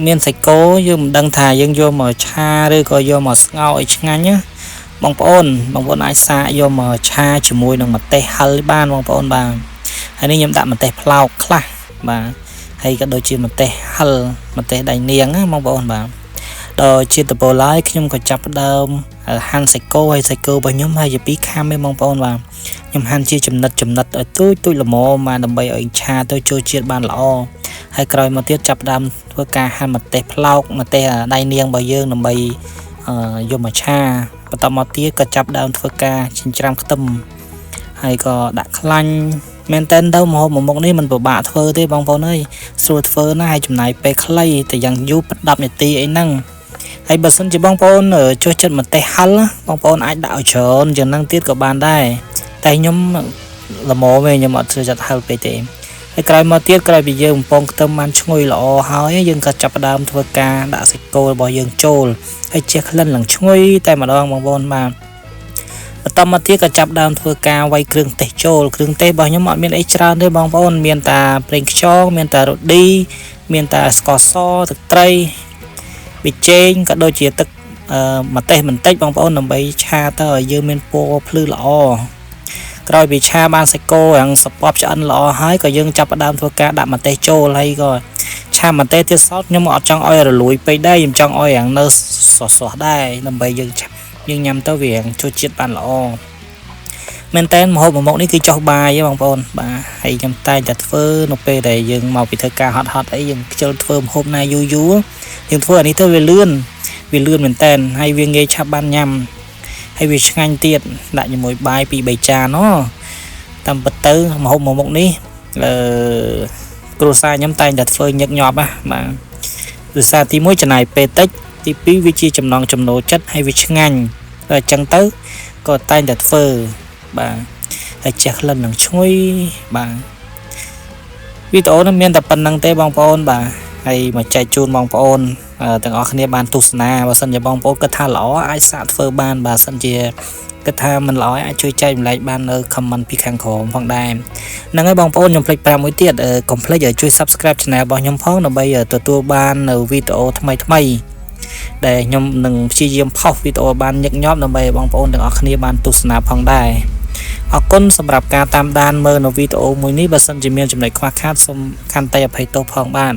មានសាច់គោយើងមិនដឹងថាយើងយកមកឆាឬក៏យកមកស្ងោរឲ្យឆ្ងាញ់ណាបងប្អូនអាចសាកយកមកឆាជាមួយនឹងម្ទេសហឹលបានបងប្អូនបាទហើយនេះខ្ញុំដាក់ម្ទេសផ្លោកខ្លះបាទហើយក៏ដូចជាម្ទេសហឹលម្ទេសដៃនាងណាបងប្អូនបាទដល់ជាតពលហើយខ្ញុំក៏ចាប់ផ្ដើមហាន់សាច់គោហើយសាច់គោរបស់ខ្ញុំហើយជា2ខាំឯងបងប្អូនបាទខ្ញុំហាន់ជាចំណិតឲ្យទូចល្មមមកដើម្បីឲ្យឆាទៅចូលជាតិបានល្អហើយក្រោយមកទៀតចាប់ផ្ដើមធ្វើការហាន់ម្ទេសផ្លោកម្ទេសដៃនាងរបស់យើងដើម្បីយកមកឆាបន្តមកទៀតក៏ចាប់ដើមធ្វើការចិញ្ច្រាំខ្ទឹមហើយក៏ដាក់ខ្លាញ់មែនតើទៅម្ហូបមួយមុខនេះมันពិបាកធ្វើទេបងប្អូនអើយស្រួលធ្វើណាស់ហើយចំណាយពេលខ្លីតែយ៉ាងយូរ10នាទីអីហ្នឹងហើយបើសិនជាបងប្អូនចូលចិត្តម្ទេសហឹលបងប្អូនអាចដាក់ឲ្យច្រើនយ៉ាងហ្នឹងទៀតក៏បានដែរតែខ្ញុំល្មមវិញខ្ញុំអត់ចូលចិត្តហឹលពេកទេហើយក្រោយមកទៀតក្រោយពីយើងបំពងខ្ទឹមបានឈ្ងុយល្អហើយយើងក៏ចាប់ផ្ដើមធ្វើការដាក់សាច់គោរបស់យើងចូលហើយជះក្លិនឡើងឈ្ងុយតែម្ដងបងប្អូនបាទបន្តមកទៀតក៏ចាប់ដើមធ្វើការវាយគ្រឿងទេសចូលគ្រឿងទេសរបស់ខ្ញុំអត់មានអីច្រើនទេបងប្អូនមានតែប្រេងខ្យងមានតែរ៉ូឌីមានតែស្ករសទឹកត្រីប៊ីចេងក៏ដូចជាទឹកម្ទេសបន្តិចបងប្អូនដើម្បីឆាទៅឲ្យយើងមានពណ៌ភ្លឺល្អក្រោយពីឆាបានសាច់គោយ៉ាងសពឆ្អិនល្អហើយក៏យើងចាប់ផ្ដើមធ្វើការដាក់ម្ទេសចូលហើយក៏ឆាម្ទេសទៀតសោតខ្ញុំអត់ចង់ឲ្យរលួយពេកដែរខ្ញុំចង់ឲ្យយ៉ាងនៅស្រស់ៗដែរដើម្បីយើងញ៉ាំទៅវាចូលជាតិបានល្អមែនតើម្ហូបមួយមុខនេះគឺចុះបាយទេបងប្អូនបាទហើយខ្ញុំតែងតែធ្វើនៅពេលដែលយើងមកពីធ្វើការហត់អីយើងខ្ជិលធ្វើម្ហូបណាយូរយើងធ្វើអានេះទៅវាលឿនមែនតើហើយវាងាយឆាប់បានញ៉ាំហើយវាឆ្ងាញ់ទៀតដាក់ជាមួយបាយ2 3ចានតាមពិតទៅម្ហូបមួយមុខនេះគ្រួសារខ្ញុំតែងតែធ្វើញឹកញាប់បាទដោយសារទី1ចំណាយពេលតិចទី2វាជាចំណង់ចំណូលចិត្តហើយវាឆ្ងាញ់តែអញ្ចឹងទៅក៏តែងតែធ្វើបាទហើយជះក្លិននឹងឈ្ងុយបាទវីដេអូនេះមានតែប៉ុណ្្នឹងទេបងប្អូនបាទហើយមកចែកជូនបងប្អូនទាំងអស់គ្នាបានទស្សនាបើសិនជាបងប្អូនគិតថាល្អអាចសាកធ្វើបានបើសិនជាគិតថាមិនល្អអាចជួយចែកម្លែកបាននៅ comment ពីខាងក្រោមផងដែរហ្នឹងហើយបងប្អូនខ្ញុំភ្លេចប្រាប់មួយទៀតកុំភ្លេចជួយ subscribe channel របស់ខ្ញុំផងដើម្បីទទួលបាននៅវីដេអូថ្មីដែលខ្ញុំនឹងព្យាយាមផុសវីដេអូបានញឹកញាប់ដើម្បីឲ្យបងប្អូនទាំងអស់គ្នាបានទស្សនាផងដែរអរគុណសម្រាប់ការតាមដានមើលនៅវីដេអូមួយនេះបើសិនជាមានចំណុចខ្វះខាតសូមខន្តីអភ័យទោសផងបាន